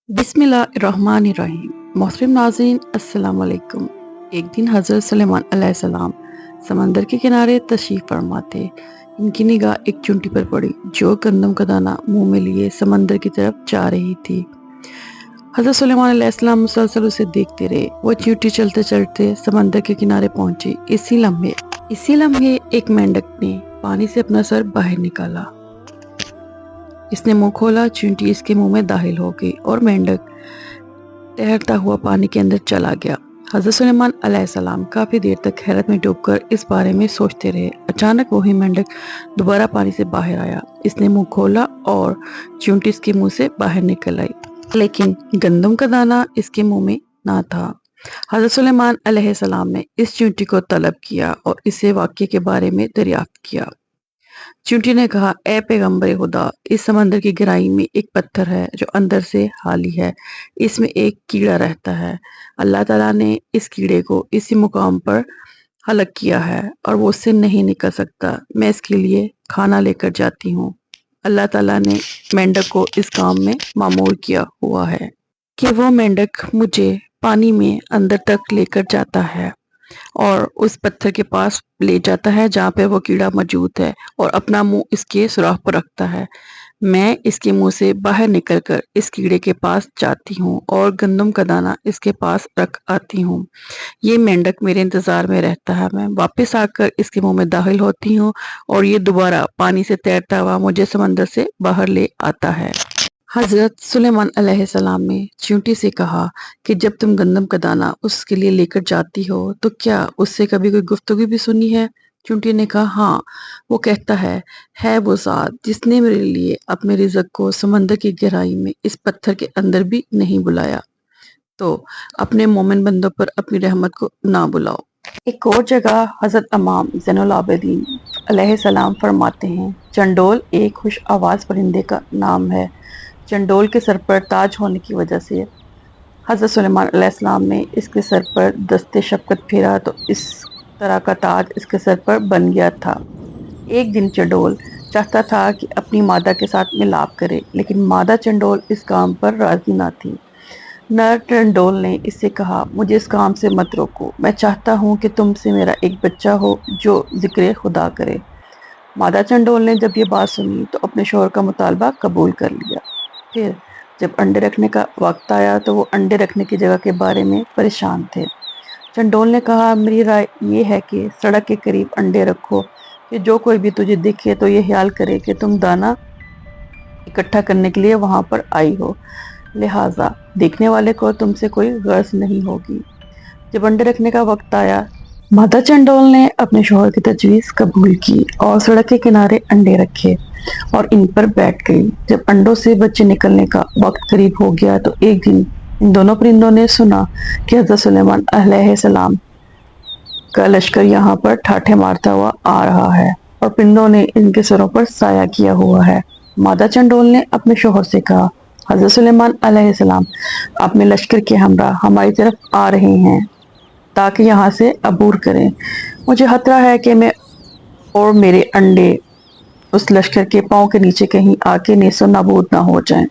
बिस्मिल्लाहिर्रहमानिर्रहीम। मोहतरम नाज़रीन, अस्सलाम वालेकुम। एक दिन हज़रत सुलेमान अलैहिस्सलाम समंदर के किनारे तशरीफ़ फरमा थे। इनकी निगाह एक चींटी पर पड़ी जो गंदम का दाना मुंह में लिए समंदर की तरफ जा रही थी। हज़रत सुलेमान अलैहिस्सलाम मुसलसल उसे देखते रहे। वो चींटी चलते चलते समंदर के किनारे पहुंची। इसी लम्हे एक मेंढक ने पानी से अपना सर बाहर निकाला। इसने मुंह खोला, चींटी इसके मुंह में दाखिल हो गई और मेंढक तैरता हुआ पानी के अंदर चला गया। हज़रत सुलेमान अलैहिस्सलाम काफ़ी देर तक हैरत में डूबकर इस बारे में सोचते रहे। अचानक वही मेंढक दोबारा पानी से बाहर आया। इसने मुंह खोला और चींटी इसके मुंह से बाहर निकल आई, लेकिन गंदम का दाना इसके मुंह में ना था। हज़रत सुलेमान अलैहिस्सलाम ने इस चींटी को तलब किया और इससे वाक़ये के बारे में दरियाफ्त किया। चींटी ने कहा, ए पैगंबर खुदा, इस समंदर की गहराई में एक पत्थर है जो अंदर से खाली है। इसमें एक कीड़ा रहता है। अल्लाह ताला ने इस कीड़े को इसी मुकाम पर हलक किया है और वो उससे नहीं निकल सकता। मैं इसके लिए खाना लेकर जाती हूँ। अल्लाह ताला ने मेंढक को इस काम में मामूर किया हुआ है कि वो मेंढक मुझे पानी में अंदर तक लेकर जाता है और उस पत्थर के पास ले जाता है जहाँ पे वो कीड़ा मौजूद है और अपना मुंह इसके सुराख पर रखता है। मैं इसके मुंह से बाहर निकलकर इस कीड़े के पास जाती हूँ और गंदम का दाना इसके पास रख आती हूँ। ये मेंढक मेरे इंतजार में रहता है। मैं वापस आकर इसके मुंह में दाखिल होती हूँ और ये दोबारा पानी से तैरता हुआ मुझे समंदर से बाहर ले आता है। हजरत सुलेमान अलैहिस्सलाम ने चींटी से कहा कि जब तुम गंदम का दाना उसके लिए लेकर जाती हो तो क्या उससे कभी कोई गुफ्तगू भी सुनी है? चींटी ने कहा, हाँ, वो कहता है वो ज़ात जिसने मेरे लिए अपने रिज़्क को समंदर की गहराई में इस पत्थर के अंदर भी नहीं बुलाया, तो अपने मोमिन बंदों पर अपनी रहमत को ना बुलाओ। एक और जगह हजरत इमाम ज़ैनुल आबिदीन अलैहिस्सलाम फरमाते हैं, चंडोल एक खुश आवाज़ परिंदे का नाम है। चंडोल के सर पर ताज होने की वजह से हज़रत सुलेमान अलैहिस्सलाम ने इसके सर पर दस्ते शफ़क़त फेरा तो इस तरह का ताज इसके सर पर बन गया था। एक दिन चंडोल चाहता था कि अपनी मादा के साथ मिलाप करे, लेकिन मादा चंडोल इस काम पर राज़ी ना थी। नर चंडोल ने इससे कहा, मुझे इस काम से मत रोको, मैं चाहता हूँ कि तुमसे मेरा एक बच्चा हो जो ज़िक्र खुदा करे। मादा चंडोल ने जब ये बात सुनी तो अपने शौहर का मुतालबा कबूल कर लिया। फिर जब अंडे रखने का वक्त आया तो वो अंडे रखने की जगह के बारे में परेशान थे। चंडोल ने कहा, मेरी राय ये है कि सड़क के करीब अंडे रखो कि जो कोई भी तुझे दिखे तो ये ख्याल करे कि तुम दाना इकट्ठा करने के लिए वहां पर आई हो, लिहाजा देखने वाले को तुमसे कोई गर्ज नहीं होगी। जब अंडे रखने का वक्त आया, मादा चंडोल ने अपने शौहर की तजवीज़ कबूल की और सड़क के किनारे अंडे रखे और इन पर बैठ गई। जब अंडों से बच्चे निकलने का वक्त करीब हो गया तो एक दिन इन दोनों परिंदों ने सुना कि हज़रत सुलेमान अलैहिस्सलाम का लश्कर यहाँ पर ठाठे मारता हुआ आ रहा है और परिंदों ने इनके सरों पर साया किया हुआ है। मादा चंडोल ने अपने शौहर से कहा, हज़रत सुलेमान अलैहिस्सलाम अपने लश्कर के हमरा हमारी तरफ आ रहे हैं ताकि यहाँ से अबूर करें। मुझे खतरा है कि मैं और मेरे अंडे उस लश्कर के पांव के नीचे कहीं आके नेस्तो नाबूद ना हो जाएं।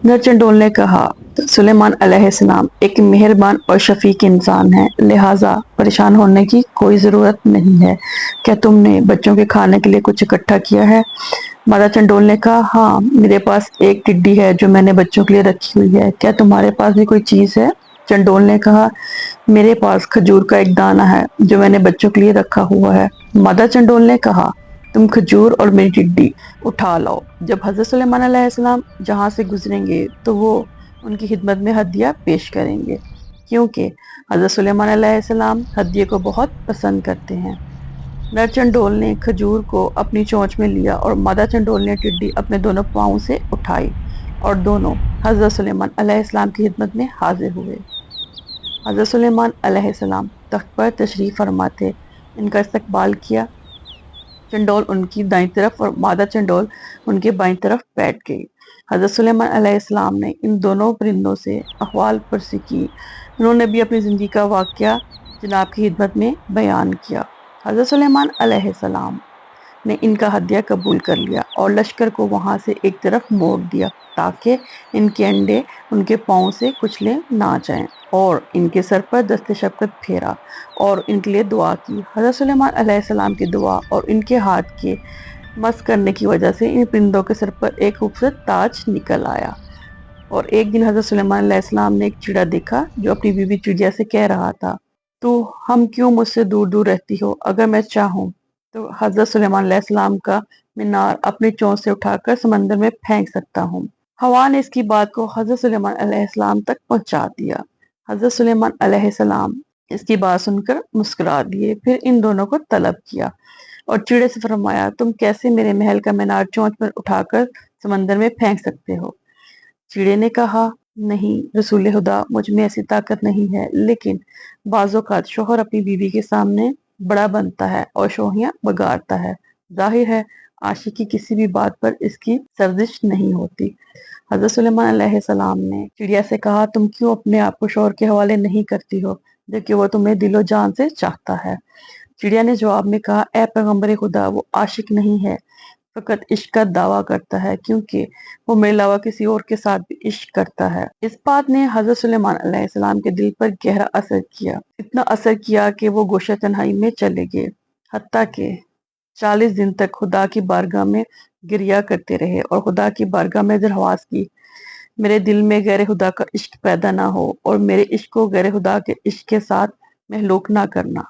नर चंडोल ने कहा, सुलेमान अलैहिस्सलाम एक मेहरबान और शफीक इंसान है, लिहाजा परेशान होने की कोई ज़रूरत नहीं है। क्या तुमने बच्चों के खाने के लिए कुछ इकट्ठा किया है? मादा चंडोल ने कहा, हाँ, मेरे पास एक टिड्डी है जो मैंने बच्चों के लिए रखी हुई है। क्या तुम्हारे पास भी कोई चीज़ है? चंडोल ने कहा, मेरे पास खजूर का एक दाना है जो मैंने बच्चों के लिए रखा हुआ है। मादा चंडोल ने कहा, तुम खजूर और मेरी टिड्डी उठा लाओ। जब हज़रत सुलेमान अलैहिस्सलाम जहाँ से गुजरेंगे तो वो उनकी खिदमत में हदिया पेश करेंगे, क्योंकि हज़रत सुलेमान अलैहिस्सलाम हदिये को बहुत पसंद करते हैं। नर चंडोल ने खजूर को अपनी चोंच में लिया और मादा चंडोल ने टिड्डी अपने दोनों पाँव से उठाई और दोनों हज़रत सुलेमान अलैहिस्सलाम की खिदमत में हाजिर हुए। हज़रत सुलेमान अलैहिस्सलाम तख्त पर तशरीफ़ फरमा थे। इनका इस्तकबाल किया। चंडोल उनकी दाईं तरफ और मादा चंडोल उनके बाईं तरफ बैठ गई। हज़रत सुलेमान अलैहिस्सलाम ने इन दोनों परिंदों से अहवाल परसी की। उन्होंने भी अपनी ज़िंदगी का वाक़या जनाब की खिदमत में बयान किया। हज़रत सुलेमान अलैहिस्सलाम نے ان کا ہدیہ قبول کر لیا اور لشکر کو وہاں سے ایک طرف موڑ دیا تاکہ ان کے انڈے ان کے پاؤں سے کچلے نہ جائیں، اور ان کے سر پر دست شفقت پھیرا اور ان کے لیے دعا کی۔ حضرت سلیمان علیہ السلام کی دعا اور ان کے ہاتھ کے مس کرنے کی وجہ سے ان پرندوں کے سر پر ایک خوبصورت تاج نکل آیا۔ اور ایک دن حضرت سلیمان علیہ السلام نے ایک چڑیا دیکھا جو اپنی بیوی چڑیا سے کہہ رہا تھا، تو ہم کیوں مجھ سے دور دور رہتی ہو؟ اگر میں چاہوں تو حضرت سلیمان علیہ السلام کا مینار اپنی چونچ سے اٹھا کر سمندر میں پھینک سکتا ہوں۔ ہوا نے اس کی بات کو حضرت سلیمان علیہ السلام تک پہنچا دیا۔ حضرت سلیمان علیہ السلام اس کی بات سن کر مسکرا دیے، پھر ان دونوں کو طلب کیا اور چڑے سے فرمایا، تم کیسے میرے محل کا مینار چونچ پر اٹھا کر سمندر میں پھینک سکتے ہو؟ چڑے نے کہا، نہیں رسول خدا، مجھ میں ایسی طاقت نہیں ہے، لیکن بعض اوقات شوہر اپنی بیوی کے سامنے بڑا بنتا ہے اور شوہیاں بگاڑتا ہے، ظاہر ہے عاشق کی کسی بھی بات پر اس کی سرزش نہیں ہوتی۔ حضرت سلیمان علیہ السلام نے چڑیا سے کہا، تم کیوں اپنے آپ کو شوہر کے حوالے نہیں کرتی ہو جبکہ وہ تمہیں دل و جان سے چاہتا ہے؟ چڑیا نے جواب میں کہا، اے پیغمبر خدا، وہ عاشق نہیں ہے، فقط عشق کا دعویٰ کرتا ہے، کیونکہ وہ میرے علاوہ کسی اور کے ساتھ بھی عشق کرتا ہے۔ اس بات نے حضرت سلیمان علیہ السلام کے دل پر گہرا اثر کیا، اتنا اثر کیا کہ وہ گوشہ تنہائی میں چلے گئے، حتیٰ کہ 40 دن تک خدا کی بارگاہ میں گریہ کرتے رہے اور خدا کی بارگاہ میں درخواست کی، میرے دل میں غیر خدا کا عشق پیدا نہ ہو اور میرے عشق کو غیر خدا کے عشق کے ساتھ محلوک نہ کرنا۔